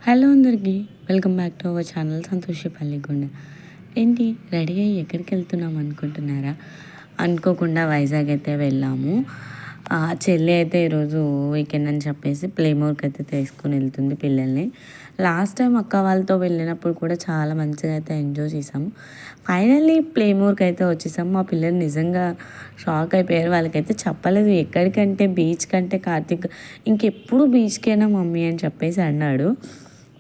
Hello అందరికీ, welcome back to our channel Santoshi Pallikonda. ఏంటి ready అయ్యి ఎక్కడికి వెళ్తున్నాం అనుకుంటున్నారా? అనుకోకుండా వైజాగ్ అయితే వెళ్ళాము. చెల్లి అయితే ఈరోజు వీకెండ్ అని చెప్పేసి ప్లేమోర్కి అయితే తీసుకుని వెళ్తుంది పిల్లల్ని. లాస్ట్ టైం అక్క వాళ్ళతో వెళ్ళినప్పుడు కూడా చాలా మంచిగా అయితే ఎంజాయ్ చేసాము. ఫైనల్లీ ప్లేమోర్కి అయితే వచ్చేసాము. మా పిల్లలు నిజంగా షాక్ అయిపోయారు. వాళ్ళకైతే చెప్పలేదు ఎక్కడికంటే బీచ్ కంటే కార్తీక్ ఇంకెప్పుడు బీచ్కైనా మమ్మీ అని చెప్పేసి అన్నాడు.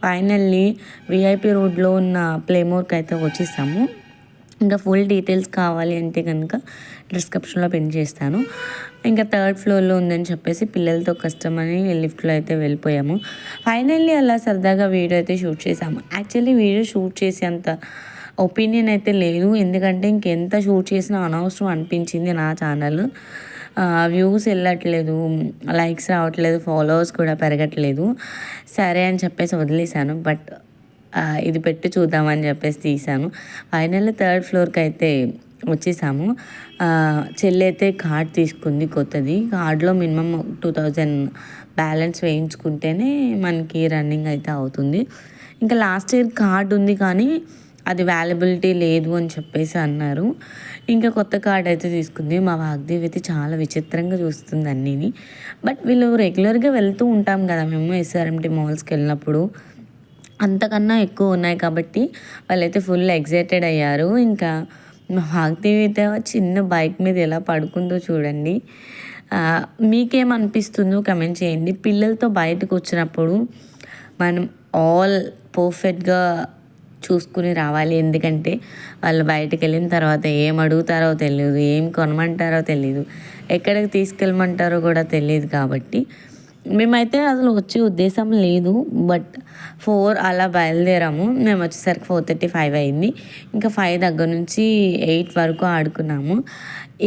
ఫైనల్లీ విఐపి రోడ్లో ఉన్న ప్లేమోర్కి అయితే వచ్చేసాము. ఇంకా ఫుల్ డీటెయిల్స్ కావాలి అంటే కనుక డిస్క్రిప్షన్లో పిన్ చేస్తాను. ఇంకా థర్డ్ ఫ్లోర్లో ఉందని చెప్పేసి పిల్లలతో కష్టమని లిఫ్ట్లో అయితే వెళ్ళిపోయాము. ఫైనల్లీ అలా సరదాగా వీడియో అయితే షూట్ చేసాము. యాక్చువల్లీ వీడియో షూట్ చేసే అంత ఒపీనియన్ అయితే లేదు, ఎందుకంటే ఇంకెంత షూట్ చేసినా అనవసరం అనిపించింది. నా ఛానల్ వ్యూస్ వెళ్ళట్లేదు, లైక్స్ రావట్లేదు, ఫాలోవర్స్ కూడా పెరగట్లేదు. సరే అని చెప్పేసి వదిలేశాను. బట్ ఇది పెట్టి చూద్దామని చెప్పేసి తీసాను. ఫైనల్లీ థర్డ్ ఫ్లోర్కి అయితే వచ్చేసాము. చెల్లి అయితే కార్డ్ తీసుకుంది కొత్తది. కార్డులో మినిమం 2000 బ్యాలెన్స్ వేయించుకుంటేనే మనకి రన్నింగ్ అయితే అవుతుంది. ఇంకా లాస్ట్ ఇయర్ కార్డు ఉంది కానీ అది వ్యాలిబిలిటీ లేదు అని చెప్పేసి అన్నారు. ఇంకా కొత్త కార్డ్ అయితే తీసుకుంది. మా వాగ్దేవి అయితే చాలా విచిత్రంగా చూస్తుంది అన్నీని. బట్ వీళ్ళు రెగ్యులర్గా వెళ్తూ ఉంటాం కదా మేము ఎస్ఆర్ఎంటీ మాల్స్కి వెళ్ళినప్పుడు, అంతకన్నా ఎక్కువ ఉన్నాయి కాబట్టి వాళ్ళైతే ఫుల్ ఎగ్జైటెడ్ అయ్యారు. ఇంకా మా వాగ్దేవి అయితే చిన్న బైక్ మీద ఎలా పడుకుందో చూడండి. మీకేమనిపిస్తుందో కమెంట్ చేయండి. పిల్లలతో బయటకు వచ్చినప్పుడు మనం ఆల్ పర్ఫెక్ట్గా చూసుకుని రావాలి. ఎందుకంటే వాళ్ళు బయటకు వెళ్ళిన తర్వాత ఏం అడుగుతారో తెలియదు, ఏం కొనమంటారో తెలియదు, ఎక్కడికి తీసుకెళ్ళమంటారో కూడా తెలియదు. కాబట్టి మేమైతే అసలు వచ్చే ఉద్దేశం లేదు. బట్ 4 అలా బయలుదేరాము. మేము వచ్చేసరికి 4:35 అయింది. ఇంకా 5 దగ్గర నుంచి 8 వరకు ఆడుకున్నాము.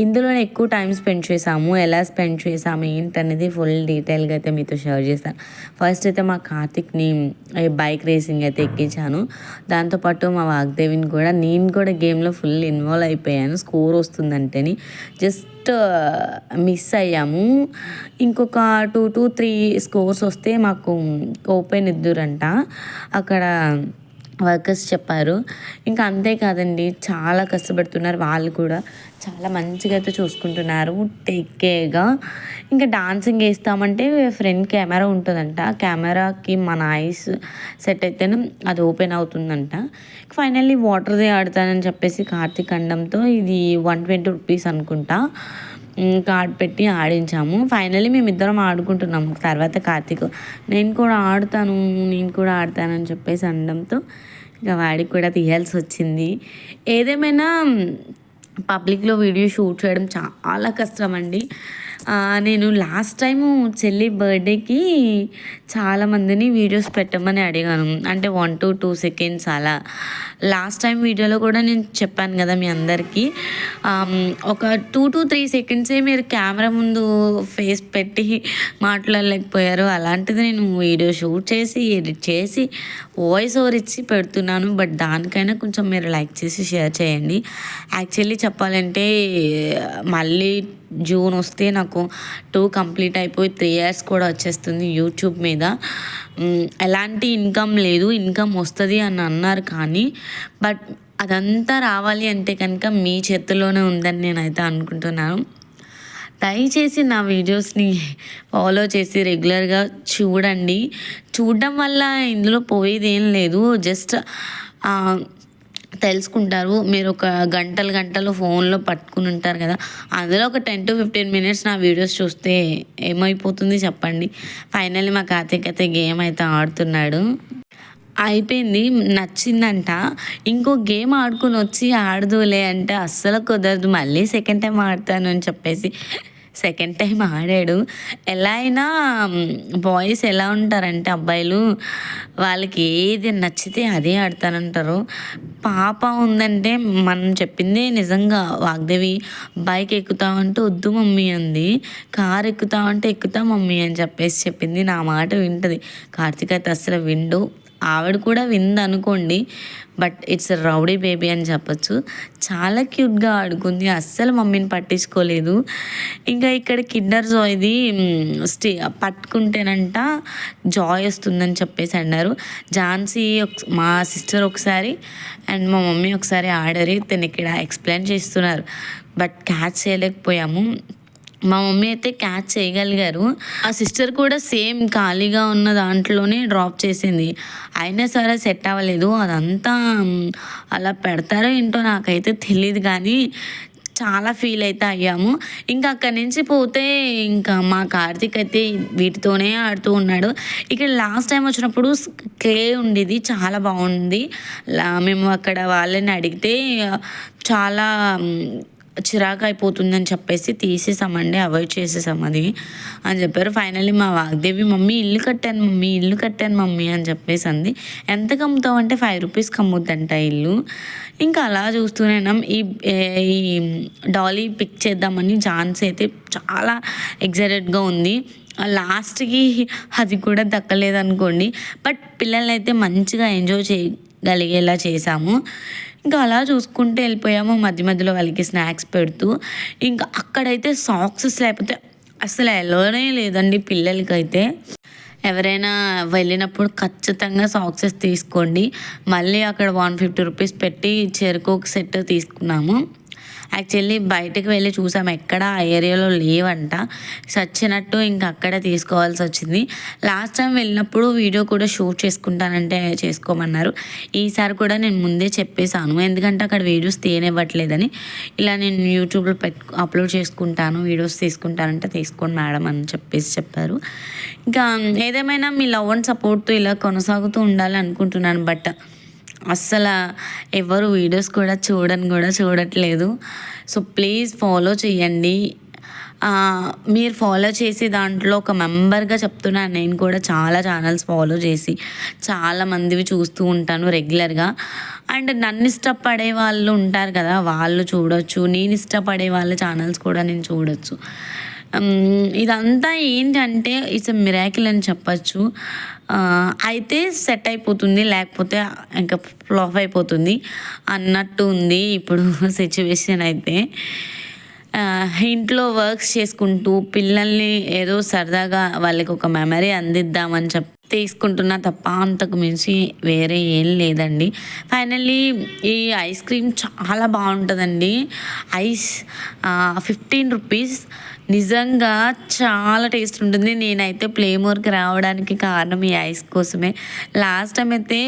ఇందులోనే ఎక్కువ టైం స్పెండ్ చేసాము. ఎలా స్పెండ్ చేసాము ఏంటనేది ఫుల్ డీటెయిల్గా అయితే మీతో షేర్ చేస్తాను. ఫస్ట్ అయితే మా కార్తిక్ని బైక్ రేసింగ్ అయితే ఎక్కించాను. దాంతోపాటు మా వాగ్దేవిని కూడా, నేను కూడా గేమ్లో ఫుల్ ఇన్వాల్వ్ అయిపోయాను. స్కోర్ వస్తుందంటేని జస్ట్ మిస్ అయ్యాము. ఇంకొక 2 to 3 స్కోర్స్ వస్తే మాకు ఓపెన్ ఇద్దురంట అక్కడ వర్కర్స్ చెప్పారు. ఇంకా అంతేకాదండి, చాలా కష్టపడుతున్నారు. వాళ్ళు కూడా చాలా మంచిగా అయితే చూసుకుంటున్నారు, టేక్ కేర్గా. ఇంకా డాన్సింగ్ వేస్తామంటే ఫ్రంట్ కెమెరా ఉంటుందంట. కెమెరాకి మన ఐస్ సెట్ అయితేనే అది ఓపెన్ అవుతుందంట. ఫైనల్లీ వాటర్దే ఆడతానని చెప్పేసి కార్తీక్ అండంతో ఇది 120 రూపీస్ అనుకుంటా కార్డ్ పెట్టి ఆడించాము. ఫైనల్లీ మేమిద్దరం ఆడుకుంటున్నాము. తర్వాత కార్తీక్ నేను కూడా ఆడతానని చెప్పేసి అనడంతో ఇంకా వాడికి కూడా తీయాల్సి వచ్చింది. ఏదేమైనా పబ్లిక్లో వీడియో షూట్ చేయడం చాలా కష్టం అండి. నేను లాస్ట్ టైము చెల్లి బర్త్డేకి చాలామందిని వీడియోస్ పెట్టమని అడిగాను. అంటే 1 to 2 సెకండ్స్ అలా. లాస్ట్ టైం వీడియోలో కూడా నేను చెప్పాను కదా మీ అందరికీ, ఒక 2 to 3 సెకండ్సే మీరు కెమెరా ముందు ఫేస్ పెట్టి మాట్లాడలేకపోయారు. అలాంటిది నేను వీడియో షూట్ చేసి ఎడిట్ చేసి వాయిస్ ఓవర్ ఇచ్చి పెడుతున్నాను. బట్ దానికైనా కొంచెం మీరు లైక్ చేసి షేర్ చేయండి. యాక్చువల్లీ చెప్పాలంటే మళ్ళీ జూన్ వస్తే నాకు 2 కంప్లీట్ అయిపోయి 3 years కూడా వచ్చేస్తుంది యూట్యూబ్ మీద. ఎలాంటి ఇన్కమ్ లేదు, ఇన్కమ్ వస్తుంది అని అన్నారు కానీ బట్ అదంతా రావాలి అంటే కనుక మీ చేతుల్లోనే ఉందని నేనైతే అనుకుంటున్నాను. దయచేసి నా వీడియోస్ని ఫాలో చేసి రెగ్యులర్గా చూడండి. చూడడం వల్ల ఇందులో పోయేది ఏం లేదు, జస్ట్ తెలుసుకుంటారు. మీరు ఒక గంటలు ఫోన్లో పట్టుకుని ఉంటారు కదా, అందులో ఒక 10 to 15 minutes నా వీడియోస్ చూస్తే ఏమైపోతుంది చెప్పండి. ఫైనల్లీ మా కార్తీక్ అయితే గేమ్ అయితే ఆడుతున్నాడు. అయిపోయింది, నచ్చిందంట. ఇంకో గేమ్ ఆడుకొని వచ్చి ఆడదులే అంటే అస్సలు కుదరదు, మళ్ళీ సెకండ్ టైం ఆడతాను అని చెప్పేసి సెకండ్ టైం ఆడాడు. ఎలా అయినా బాయ్స్ ఎలా ఉంటారంటే అబ్బాయిలు, వాళ్ళకి ఏది నచ్చితే అదే ఆడతానంటారు. పాప ఉందంటే మనం చెప్పిందే నిజంగా. వాగ్దేవి బైక్ ఎక్కుతామంటే వద్దు మమ్మీ అంది, కార్ ఎక్కుతామంటే ఎక్కుతా మమ్మీ అని చెప్పేసి చెప్పింది. నా మాట వింటుంది. కార్తీక్ అయితే అస్సలు విండు. ఆవిడ కూడా విందనుకోండి, బట్ ఇట్స్ రౌడీ బేబీ అని చెప్పొచ్చు. చాలా క్యూట్గా ఆడుకుంది, అస్సలు మమ్మీని పట్టించుకోలేదు. ఇంకా ఇక్కడ కిండర్ జాయ్ది పట్టుకుంటేనంట జాయ్ వస్తుందని చెప్పేసి అన్నారు. ఝాన్సీ మా సిస్టర్ ఒకసారి అండ్ మా మమ్మీ ఒకసారి ఆడరి తను ఇక్కడ ఎక్స్ప్లెయిన్ చేస్తున్నారు, బట్ క్యాచ్ చేయలేకపోయాము. మా మమ్మీ అయితే క్యాచ్ చేయగలిగారు. ఆ సిస్టర్ కూడా సేమ్ ఖాళీగా ఉన్న దాంట్లోనే డ్రాప్ చేసింది, అయినా సరే సెట్ అవ్వలేదు. అదంతా అలా పెడతారో ఏంటో నాకైతే తెలియదు, కానీ చాలా ఫీల్ అయితే అయ్యాము. ఇంకా అక్కడి నుంచి పోతే ఇంకా మా కార్తీక్ అయితే వీటితోనే ఆడుతూ ఉన్నాడు. ఇక్కడ లాస్ట్ టైం వచ్చినప్పుడు క్లే ఉండేది, చాలా బాగుంది. మేము అక్కడ వాళ్ళని అడిగితే చాలా చిరాకు అయిపోతుందని చెప్పేసి తీసేసామండి, అవాయిడ్ చేసేసాం అది అని చెప్పారు. ఫైనల్లీ మా వాగ్దేవి మమ్మీ ఇల్లు కట్టాను మమ్మీ అని చెప్పేసి అంది. ఎంతకు అమ్ముతావు అంటే 5 రూపీస్కి అమ్ముద్దంట ఇల్లు. ఇంకా అలా చూస్తూనేనాం. ఈ డాలీ పిక్ చేద్దామని ఝాన్సీ అయితే చాలా ఎగ్జైటెడ్గా ఉంది. లాస్ట్కి అది కూడా దక్కలేదనుకోండి, బట్ పిల్లల్ని అయితే మంచిగా ఎంజాయ్ చేయగలిగేలా చేసాము. ఇంకా అలా చూసుకుంటూ వెళ్ళిపోయాము, మధ్య మధ్యలో వాళ్ళకి స్నాక్స్ పెడుతూ. ఇంకా అక్కడైతే సాక్సెస్ లేకపోతే అసలు ఎలోనే లేదండి పిల్లలకైతే. ఎవరైనా వెళ్ళినప్పుడు ఖచ్చితంగా సాక్సెస్ తీసుకోండి. మళ్ళీ అక్కడ 150 రూపీస్ పెట్టి చెరుకు ఒక సెట్ తీసుకున్నాము. యాక్చువల్లీ బయటకు వెళ్ళి చూసాము, ఎక్కడ ఆ ఏరియాలో లేవంట. సచ్చినట్టు ఇంకా అక్కడే తీసుకోవాల్సి వచ్చింది. లాస్ట్ టైం వెళ్ళినప్పుడు వీడియో కూడా షూట్ చేసుకుంటానంటే చేసుకోమన్నారు. ఈసారి కూడా నేను ముందే చెప్పేశాను, ఎందుకంటే అక్కడ వీడియోస్ తీయనివ్వట్లేదని. ఇలా నేను యూట్యూబ్లో అప్లోడ్ చేసుకుంటాను, వీడియోస్ తీసుకుంటానంటే తీసుకోండి మేడం అని చెప్పారు. ఇంకా ఏదేమైనా మీ లవ్ అండ్ సపోర్ట్తో ఇలా కొనసాగుతూ ఉండాలి అనుకుంటున్నాను. బట్ అస్సలు ఎవరు వీడియోస్ కూడా చూడట్లేదు. సో ప్లీజ్ ఫాలో చేయండి. మీరు ఫాలో చేసి దాంట్లో ఒక మెంబర్గా చెప్తున్నాను, నేను కూడా చాలా ఛానల్స్ ఫాలో చేసి చాలా మందివి చూస్తూ ఉంటాను రెగ్యులర్గా. అండ్ నన్ను ఇష్టపడే వాళ్ళు ఉంటారు కదా, వాళ్ళు చూడొచ్చు. నేను ఇష్టపడే వాళ్ళ ఛానల్స్ కూడా నేను చూడొచ్చు. ఇదంతా ఏంటంటే ఇట్స్ ఎ మిరాకిల్ అని చెప్పచ్చు. అయితే సెట్ అయిపోతుంది, లేకపోతే ఇంకా ఫ్లాప్ అయిపోతుంది అన్నట్టు ఉంది ఇప్పుడు సిచ్యువేషన్ అయితే. ఇంట్లో వర్క్స్ చేసుకుంటూ పిల్లల్ని ఏదో సరదాగా వాళ్ళకి ఒక మెమరీ అందిద్దామని తీసుకుంటున్నా తప్ప అంతకు మించి వేరే ఏం లేదండి. ఫైనల్లీ ఈ ఐస్ క్రీమ్ చాలా బాగుంటుందండి. ఐస్ 15 రూపీస్, నిజంగా చాలా టేస్ట్ ఉంటుంది. నేనైతే ప్లేమోర్కి రావడానికి కారణం ఈ ఐస్ కోసమే. లాస్ట్ టైం అయితే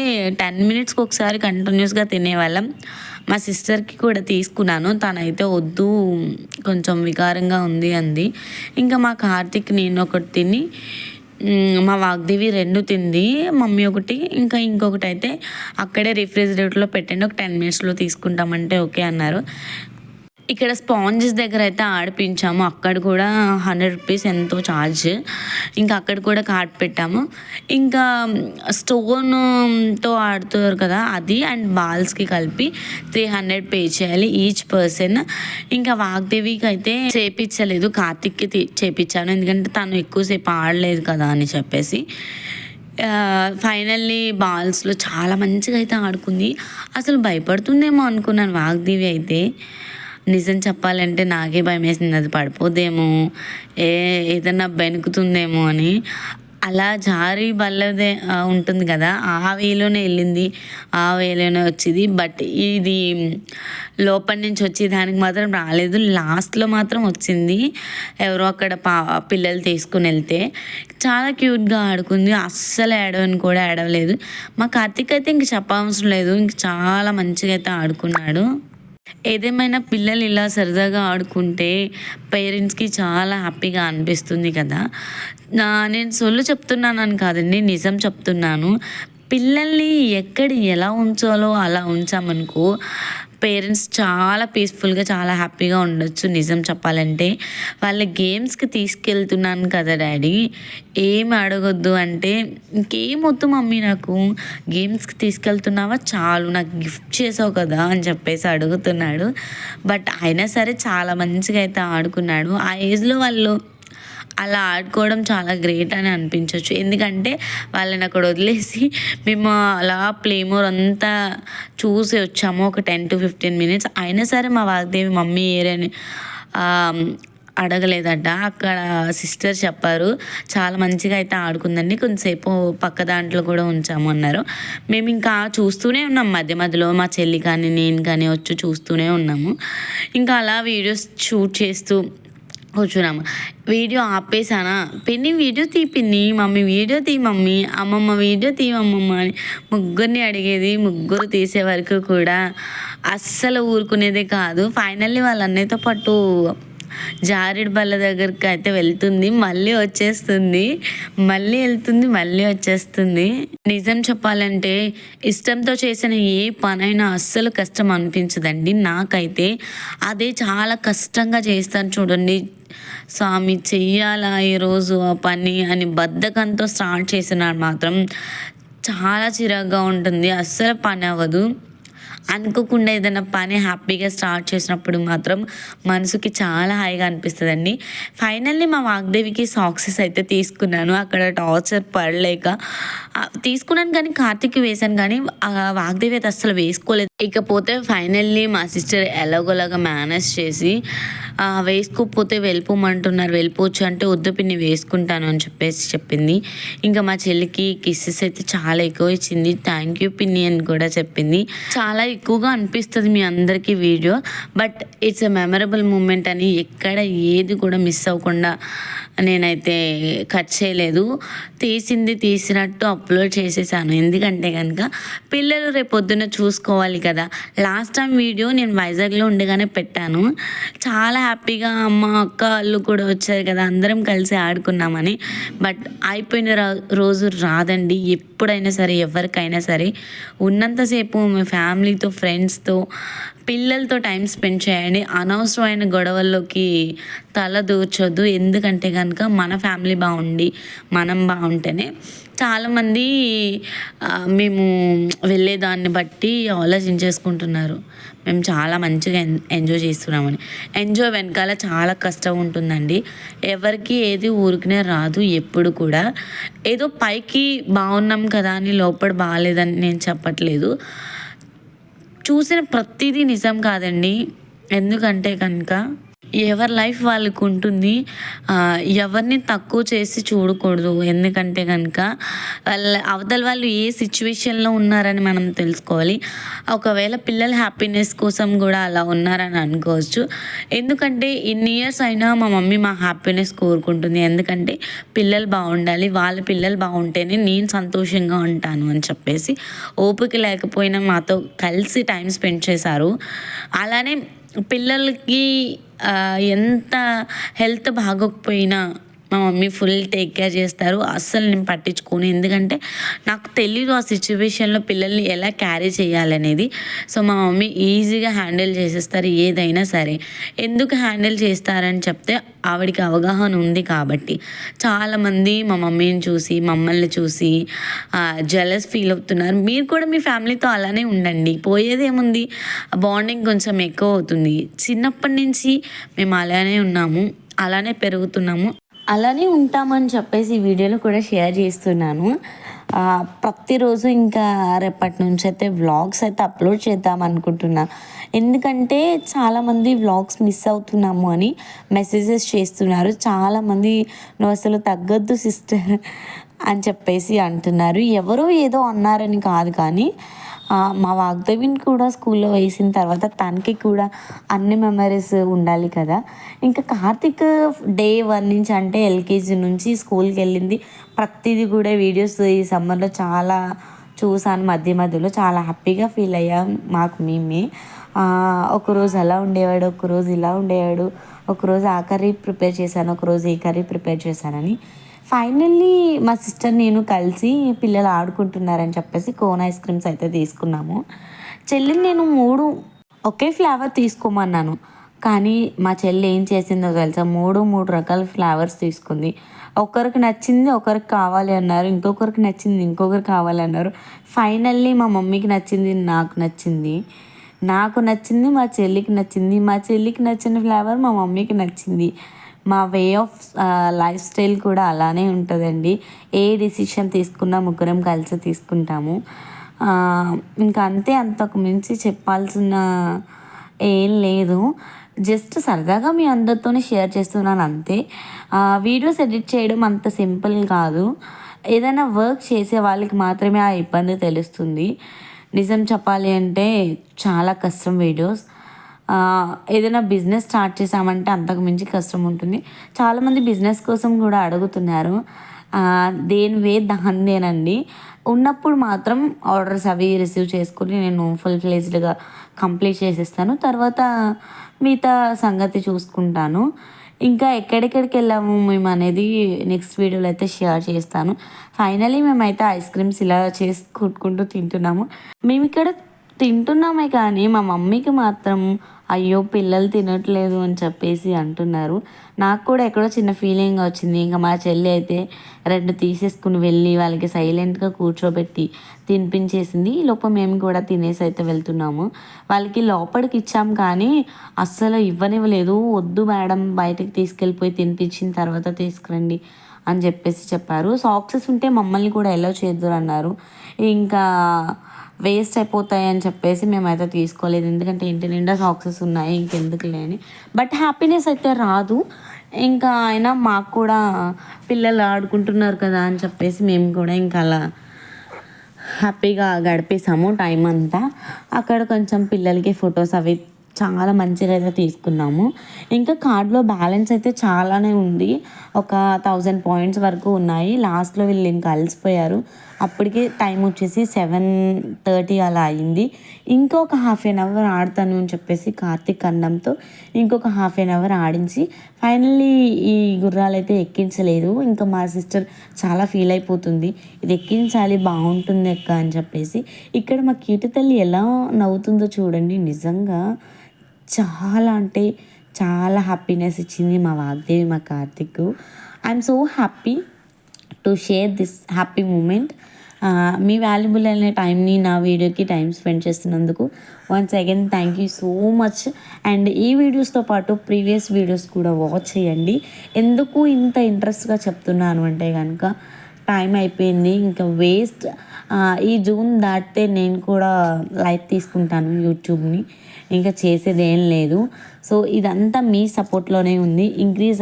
10 మినిట్స్కి ఒకసారి కంటిన్యూస్గా తినేవాళ్ళం. మా సిస్టర్కి కూడా తీసుకున్నాను, తనైతే వద్దు కొంచెం వికారంగా ఉంది అంది. ఇంకా మా కార్తీక్ నేను ఒకటి తిని, మా వాగ్దేవి 2 తింది, మమ్మీ ఒకటి, ఇంకా ఇంకొకటి అయితే అక్కడే రిఫ్రిజిరేటర్లో పెట్టండి, ఒక 10 మినిట్స్లో తీసుకుంటామంటే ఓకే అన్నారు. ఇక్కడ స్పాంజెస్ దగ్గర అయితే ఆడిపించాము, అక్కడ కూడా 100 రూపీస్ ఎంతో ఛార్జ్. ఇంకా అక్కడ కూడా కార్డ్ పెట్టాము. ఇంకా స్టోన్తో ఆడుతారు కదా అది అండ్ బాల్స్కి కలిపి 300 పే చేయాలి ఈచ్ పర్సన్. ఇంకా వాగ్దేవికి అయితే చేపించలేదు, కార్తిక్కి చేపించాను, ఎందుకంటే తను ఎక్కువసేపు ఆడలేదు కదా అని చెప్పేసి. ఫైనల్లీ బాల్స్లో చాలా మంచిగా అయితే ఆడుకుంది. అసలు భయపడుతుందేమో అనుకున్నాను వాగ్దేవి అయితే. నిజం చెప్పాలంటే నాకే భయం వేసింది, అది పడిపోదేమో, ఏదన్నా బెనుకుతుందేమో అని. అలా జారి బల్లదే ఉంటుంది కదా, ఆ వేలోనే వెళ్ళింది, ఆ వేలోనే వచ్చింది. బట్ ఇది లోపల నుంచి వచ్చి దానికి మాత్రం రాలేదు, లాస్ట్లో మాత్రం వచ్చింది. ఎవరో అక్కడ పిల్లలు తీసుకుని వెళ్తే చాలా క్యూట్గా ఆడుకుంది, అస్సలు ఏడవని కూడా ఏడవలేదు. మా కార్తీక్ అయితే ఇంక చెప్పవసరం లేదు, ఇంక చాలా మంచిగా అయితే ఆడుకున్నాడు. ఏదేమైనా పిల్లలు ఇలా సరదాగా ఆడుకుంటే పేరెంట్స్కి చాలా హ్యాపీగా అనిపిస్తుంది కదా. నేను సొల్లు చెప్తున్నానని కాదండి, నిజం చెప్తున్నాను. పిల్లల్ని ఎక్కడ ఎలా ఉంచాలో అలా ఉంచామనుకో పేరెంట్స్ చాలా పీస్ఫుల్గా చాలా హ్యాపీగా ఉండొచ్చు. నిజం చెప్పాలంటే వాళ్ళ గేమ్స్కి తీసుకెళ్తున్నాను కదా డాడీ, ఏం అడగొద్దు అంటే, ఇంకేం వద్దు మమ్మీ, నాకు గేమ్స్కి తీసుకెళ్తున్నావా చాలు, నాకు గిఫ్ట్ చేసావు కదా అని చెప్పేసి అడుగుతున్నాడు. బట్ అయినా సరే చాలా మంచిగా అయితే ఆడుకున్నాడు. ఆ ఏజ్లో వాళ్ళు అలా ఆడుకోవడం చాలా గ్రేట్ అని అనిపించవచ్చు. ఎందుకంటే వాళ్ళని అక్కడ వదిలేసి మేము అలా ప్లేమోర్ అంతా చూసి వచ్చాము ఒక 10-15 మినిట్స్. అయినా సరే మా వాగ్దేవి మమ్మీ ఏరని అడగలేదట. అక్కడ సిస్టర్ చెప్పారు, చాలా మంచిగా అయితే ఆడుకుందండి, కొంతసేపు పక్క దాంట్లో కూడా ఉంచాము అన్నారు. మేము ఇంకా చూస్తూనే ఉన్నాం, మధ్య మధ్యలో మా చెల్లి కానీ నేను కానీ వచ్చి చూస్తూనే ఉన్నాము. ఇంకా అలా వీడియోస్ షూట్ చేస్తూ కూర్చున్నాము. వీడియో ఆపేసానా, పిన్ని వీడియో తీ పిన్ని, మమ్మీ వీడియో తీ మమ్మీ, అమ్మమ్మ వీడియో తీ అమ్మమ్మ అని ముగ్గురిని అడిగేది. ముగ్గురు తీసే వరకు కూడా అస్సలు ఊరుకునేదే కాదు. ఫైనల్లీ వాళ్ళ అన్నయ్యతో పాటు జారుడు బల్ల దగ్గరికి అయితే వెళ్తుంది, మళ్ళీ వచ్చేస్తుంది, మళ్ళీ వెళ్తుంది, మళ్ళీ వచ్చేస్తుంది. నిజం చెప్పాలంటే ఇష్టంతో చేసిన ఏ పనైనా అస్సలు కష్టం అనిపించదండి. నాకైతే అదే చాలా కష్టంగా చేస్తాను చూడండి. స్వామి చెయ్యాలా ఈరోజు ఆ పని అని బద్ధకంతో స్టార్ట్ చేసినాడు మాత్రం చాలా చిరాగ్గా ఉంటుంది, అస్సలు పని అవ్వదు. అనుకోకుండా ఏదైనా పని హ్యాపీగా స్టార్ట్ చేసినప్పుడు మాత్రం మనసుకి చాలా హాయిగా అనిపిస్తుందండి. ఫైనల్లీ మా వాగ్దేవికి సాక్సెస్ అయితే తీసుకున్నాను. అక్కడ టార్చర్ పడలేక తీసుకున్నాను, కానీ కార్తీక్కి వేశాను, కానీ వాగ్దేవి అయితే అస్సలు వేసుకోలేదు. ఇకపోతే ఫైనల్లీ మా సిస్టర్ ఎలాగోలాగా మేనేజ్ చేసి వేసుకోకపోతే వెళ్ళిపోమంటున్నారు, వెళ్ళిపోవచ్చు అంటే వద్దు పిన్ని వేసుకుంటాను అని చెప్పేసి చెప్పింది. ఇంకా మా చెల్లికి కిస్సెస్ అయితే చాలా ఎక్కువ ఇచ్చింది, థ్యాంక్ యూ పిన్ని అని కూడా చెప్పింది. చాలా ఎక్కువగా అనిపిస్తుంది మీ అందరికీ video, but it's a memorable moment అని ఎక్కడ ఏది కూడా మిస్ అవ్వకుండా నేనైతే కట్ చేయలేదు. తీసింది తీసినట్టు అప్లోడ్ చేసేసాను. ఎందుకంటే కనుక పిల్లలు రేపొద్దున చూసుకోవాలి కదా. లాస్ట్ టైం వీడియో నేను వైజాగ్లో ఉండగానే పెట్టాను. చాలా హ్యాపీగా అమ్మ అక్క వాళ్ళు కూడా వచ్చారు కదా, అందరం కలిసి ఆడుకున్నామని. బట్ అయిపోయిన రోజు రాదండి. ఎప్పుడైనా సరే ఎవరికైనా సరే ఉన్నంతసేపు మీ ఫ్యామిలీతో, ఫ్రెండ్స్తో, పిల్లలతో టైం స్పెండ్ చేయండి. అనవసరమైన గొడవల్లోకి తల దూర్చొద్దు. ఎందుకంటే కనుక మన ఫ్యామిలీ బాగుండి మనం బాగుంటేనే. చాలామంది మేము వెళ్ళేదాన్ని బట్టి ఆలోచించేసుకుంటున్నారు మేము చాలా మంచిగా ఎంజాయ్ చేస్తున్నామని. ఎంజాయ్ వెనకాల చాలా కష్టం ఉంటుందండి. ఎవరికి ఏది ఊరికనే రాదు ఎప్పుడు కూడా. ఏదో పైకి బాగున్నాం కదా అని లోపల బాగాలేదని నేను చెప్పట్లేదు. చూసిన ప్రతిదీ నిజం కాదండి. ఎందుకంటే కనుక ఎవరి లైఫ్ వాళ్ళకు ఉంటుంది. ఎవరిని తక్కువ చేసి చూడకూడదు. ఎందుకంటే కనుక అవతల వాళ్ళు ఏ సిచ్యువేషన్లో ఉన్నారని మనం తెలుసుకోవాలి. ఒకవేళ పిల్లల హ్యాపీనెస్ కోసం కూడా అలా ఉన్నారని అనుకోవచ్చు. ఎందుకంటే ఇన్ని ఇయర్స్ అయినా మా మమ్మీ మా హ్యాపీనెస్ కోరుకుంటుంది. ఎందుకంటే పిల్లలు బాగుండాలి, వాళ్ళ పిల్లలు బాగుంటేనే నేను సంతోషంగా ఉంటాను అని చెప్పేసి ఓపిక లేకపోయినా మాతో కలిసి టైం స్పెండ్ చేశారు. అలానే పిల్లలకి ఎంత హెల్త్ బాగోకపోయినా మా మమ్మీ ఫుల్ టేక్ కేర్ చేస్తారు. అస్సలు నేను పట్టించుకోను. ఎందుకంటే నాకు తెలీదు ఆ సిచ్యువేషన్లో పిల్లల్ని ఎలా క్యారీ చేయాలనేది. సో మా మమ్మీ ఈజీగా హ్యాండిల్ చేసేస్తారు ఏదైనా సరే. ఎందుకు హ్యాండిల్ చేస్తారని చెప్తే ఆవిడికి అవగాహన ఉంది కాబట్టి. చాలామంది మా మమ్మీని చూసి, మమ్మల్ని చూసి జెలస్ ఫీల్ అవుతున్నారు. మీరు కూడా మీ ఫ్యామిలీతో అలానే ఉండండి, పోయేదేముంది. బాండింగ్ కొంచెం ఎక్కువ అవుతుంది. చిన్నప్పటి నుంచి మేము అలానే ఉన్నాము, అలానే పెరుగుతున్నాము, అలానే ఉంటామని చెప్పేసి ఈ వీడియోలో కూడా షేర్ చేస్తున్నాను. ప్రతిరోజు ఇంకా రేపటి నుంచి అయితే వ్లాగ్స్ అయితే అప్లోడ్ చేద్దాం అనుకుంటున్నా. ఎందుకంటే చాలామంది వ్లాగ్స్ మిస్ అవుతున్నాము అని మెసేజెస్ చేస్తున్నారు. చాలామంది నువ్వు అసలు తగ్గొద్దు సిస్టర్ అని చెప్పేసి అంటున్నారు. ఎవరో ఏదో అన్నారని కాదు, కానీ మా వాగ్దేవిని కూడా స్కూల్లో వేసిన తర్వాత తనకి కూడా అన్ని మెమరీస్ ఉండాలి కదా. ఇంకా కార్తీక్ డే 1 నుంచి అంటే ఎల్కేజీ నుంచి స్కూల్కి వెళ్ళింది ప్రతిదీ కూడా వీడియోస్ ఈ సమ్మర్లో చాలా చూసాను. మధ్య మధ్యలో చాలా హ్యాపీగా ఫీల్ అయ్యాం మాకు మేమే. ఒకరోజు అలా ఉండేవాడు, ఒకరోజు ఇలా ఉండేవాడు, ఒకరోజు ఆ కర్రీ ప్రిపేర్ చేశాను, ఒకరోజు ఈ కర్రీ ప్రిపేర్ చేశానని. ఫైనల్లీ మా సిస్టర్ నేను కలిసి పిల్లలు ఆడుకుంటున్నారని చెప్పేసి కోన్ ఐస్ క్రీమ్స్ అయితే తీసుకున్నాము. చెల్లిని నేను 3 ఒకే ఫ్లేవర్ తీసుకోమన్నాను, కానీ మా చెల్లి ఏం చేసిందో తెలుసా, 3 రకాల ఫ్లేవర్స్ తీసుకుంది. ఒకరికి నచ్చింది ఒకరికి కావాలి అన్నారు, ఇంకొకరికి నచ్చింది ఇంకొకరికి కావాలి అన్నారు. ఫైనల్లీ మా మమ్మీకి నచ్చింది నాకు నచ్చింది, నాకు నచ్చింది మా చెల్లికి నచ్చింది, మా చెల్లికి నచ్చిన ఫ్లేవర్ మా మమ్మీకి నచ్చింది. మా వే ఆఫ్ లైఫ్ స్టైల్ కూడా అలానే ఉంటుందండి. ఏ డిసిషన్ తీసుకున్నా ముగ్గురం కలిసి తీసుకుంటాము. ఇంకా అంతే, అంతకు మించి చెప్పాల్సిన ఏం లేదు. జస్ట్ సరదాగా మీ అందరితోనే షేర్ చేస్తున్నాను అంతే. వీడియోస్ ఎడిట్ చేయడం అంత సింపుల్ కాదు. ఏదైనా వర్క్ చేసే వాళ్ళకి మాత్రమే ఆ ఇబ్బంది తెలుస్తుంది. నిజం చెప్పాలి అంటే చాలా కష్టం వీడియోస్. ఏదైనా బిజినెస్ స్టార్ట్ చేసామంటే అంతకు మించి కష్టం ఉంటుంది. చాలామంది బిజినెస్ కోసం కూడా అడుగుతున్నారు. దేని వే దానిదేనండి. ఉన్నప్పుడు మాత్రం ఆర్డర్స్ అవి రిసీవ్ చేసుకుని నేను ఫుల్ ఫ్లెజ్డ్గా కంప్లీట్ చేసేస్తాను. తర్వాత మిగతా సంగతి చూసుకుంటాను. ఇంకా ఎక్కడెక్కడికి వెళ్ళాము మేము అనేది నెక్స్ట్ వీడియోలో అయితే షేర్ చేస్తాను. ఫైనలీ మేమైతే ఐస్ క్రీమ్స్ ఇలా చేసి కొట్టుకుంటూ తింటున్నాము. మేము ఇక్కడ తింటున్నామే కానీ మా మమ్మీకి మాత్రం అయ్యో పిల్లలు తినట్లేదు అని చెప్పేసి అంటున్నారు. నాకు కూడా ఎక్కడో చిన్న ఫీలింగ్ వచ్చింది. ఇంకా మా చెల్లి అయితే 2 తీసేసుకుని వెళ్ళి వాళ్ళకి సైలెంట్గా కూర్చోబెట్టి తినిపించేసింది. ఈ లోపల మేము కూడా తినేసి అయితే వెళ్తున్నాము. వాళ్ళకి లోపలికి ఇచ్చాం కానీ అస్సలు ఇవ్వనివ్వలేదు. వద్దు మేడం, బయటకు తీసుకెళ్ళిపోయి తినిపించిన తర్వాత తీసుకురండి అని చెప్పేసి చెప్పారు. సాక్సెస్ ఉంటే మమ్మల్ని కూడా ఎలో చేద్దురు అన్నారు. ఇంకా వేస్ట్ అయిపోతాయి అని చెప్పేసి మేమైతే తీసుకోలేదు. ఎందుకంటే ఇంటి నిండా సాక్సెస్ ఉన్నాయి, ఇంకెందుకులే అని. బట్ హ్యాపీనెస్ అయితే రాదు. ఇంకా అయినా మాకు కూడా పిల్లలు ఆడుకుంటున్నారు కదా అని చెప్పేసి మేము కూడా ఇంకా అలా హ్యాపీగా గడిపేసాము టైం అంతా. అక్కడ కొంచెం పిల్లలకి ఫొటోస్ అవి చాలా మంచిగా అయితే తీసుకున్నాము. ఇంకా కార్డ్లో బ్యాలెన్స్ అయితే చాలానే ఉంది. ఒక 1000 పాయింట్స్ వరకు ఉన్నాయి. లాస్ట్లో వీళ్ళు ఇంకా అలసిపోయారు. అప్పటికే టైం వచ్చేసి 7:30 అలా అయింది. ఇంకొక హాఫ్ ఎన్ అవర్ ఆడతాను అని చెప్పేసి కార్తీక్ అన్నంతో ఇంకొక హాఫ్ ఎన్ అవర్ ఆడించి ఫైనల్లీ ఈ గుర్రాలు అయితే ఎక్కించలేదు. ఇంకా మా సిస్టర్ చాలా ఫీల్ అయిపోతుంది, ఇది ఎక్కించాలి బాగుంటుంది అక్క అని చెప్పేసి. ఇక్కడ మా కీటు తల్లి ఎలా నవ్వుతుందో చూడండి. నిజంగా చాలా అంటే చాలా హ్యాపీనెస్ ఇచ్చింది మా వాగ్దేవి, మా Karthik. I'm so happy to share this happy moment. మీ వాల్యుబుల్ అయిన టైంని నా వీడియోకి టైం స్పెండ్ చేస్తున్నందుకు once again thank you so much. And ఈ వీడియోస్తో పాటు ప్రీవియస్ వీడియోస్ కూడా వాచ్ చేయండి. ఎందుకు ఇంత ఇంట్రెస్ట్గా చెప్తున్నాను అంటే కనుక టైం అయిపోయింది, ఇంకా వేస్ట్. ఈ జూన్ దాటితే నేను కూడా లైట్ తీసుకుంటాను యూట్యూబ్ని, ఇంకా చేసేది ఏం లేదు. సో ఇదంతా మీ సపోర్ట్లోనే ఉంది. ఇంక్రీజ్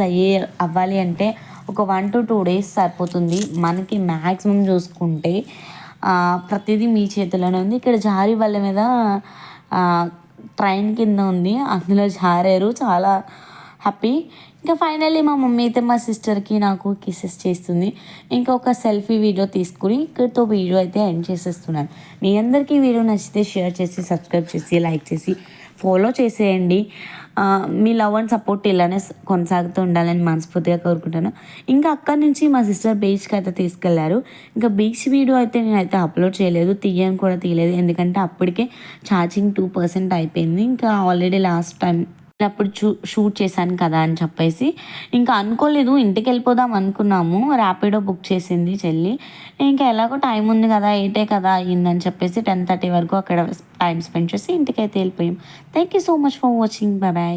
అవ్వాలి అంటే ఒక 1 to 2 days సరిపోతుంది మనకి. మ్యాక్సిమం చూసుకుంటే ప్రతిదీ మీ చేతిలోనే ఉంది. ఇక్కడ జారీ వాళ్ళ మీద ట్రైన్ కింద ఉంది, అందులో జారారు, చాలా హ్యాపీ. ఇంకా ఫైనల్లీ మా మమ్మీ అయితే మా సిస్టర్కి నాకు కిసెస్ చేస్తుంది. ఇంకొక సెల్ఫీ వీడియో తీసుకుని ఇక్కడితో వీడియో అయితే ఎండ్ చేసేస్తున్నాను. మీ అందరికీ వీడియో నచ్చితే షేర్ చేసి, సబ్స్క్రైబ్ చేసి, లైక్ చేసి, ఫాలో చేసేయండి. మీ లవ్ అండ్ సపోర్ట్ ఇలానే కొనసాగుతూ ఉండాలని మనస్ఫూర్తిగా కోరుకుంటాను. ఇంకా అక్కడి నుంచి మా సిస్టర్ బీచ్కి అయితే తీసుకెళ్లారు. ఇంకా బీచ్ వీడియో అయితే నేనైతే అప్లోడ్ చేయలేదు, తీయని కూడా తీయలేదు. ఎందుకంటే అప్పటికే ఛార్జింగ్ 2% అయిపోయింది. ఇంకా ఆల్రెడీ లాస్ట్ టైం అప్పుడు షూట్ చేశాను కదా అని చెప్పేసి ఇంకా అనుకోలేదు. ఇంటికి వెళ్ళిపోదాం అనుకున్నాము. ర్యాపిడో బుక్ చేసింది చెల్లి. ఇంకా ఎలాగో టైం ఉంది కదా, 8 కదా అయ్యిందని చెప్పేసి 10:30 వరకు అక్కడ టైం స్పెండ్ చేసి ఇంటికి అయితే వెళ్ళిపోయాం. Thank you so much for watching. Bye bye.